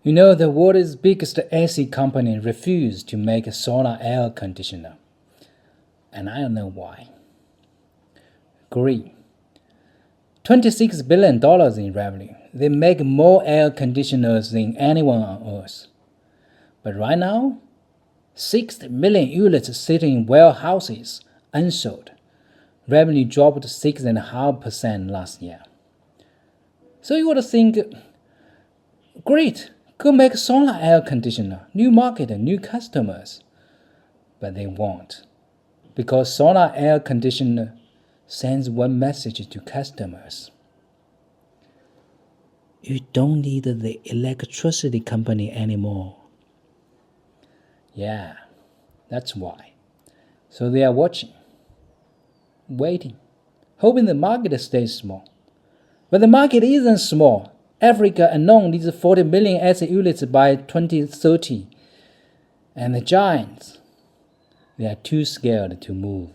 You know, the world's biggest AC company refused to make a solar air conditioner. And I don't know why. GREE. $26 billion in revenue. They make more air conditioners than anyone on Earth. But right now, 6 million units sitting in warehouses unsold. Revenue dropped 6.5% last year. So you would think, great, go make solar air conditioner, new market, new customers. But they won't, because solar air conditioner sends one message to customers. You don't need the electricity company anymore. Yeah, that's why. So they are watching, waiting, hoping the market stays small. But the market isn't small. Africa alone needs 40 million AC units by 2030. And the giants, they are too scared to move.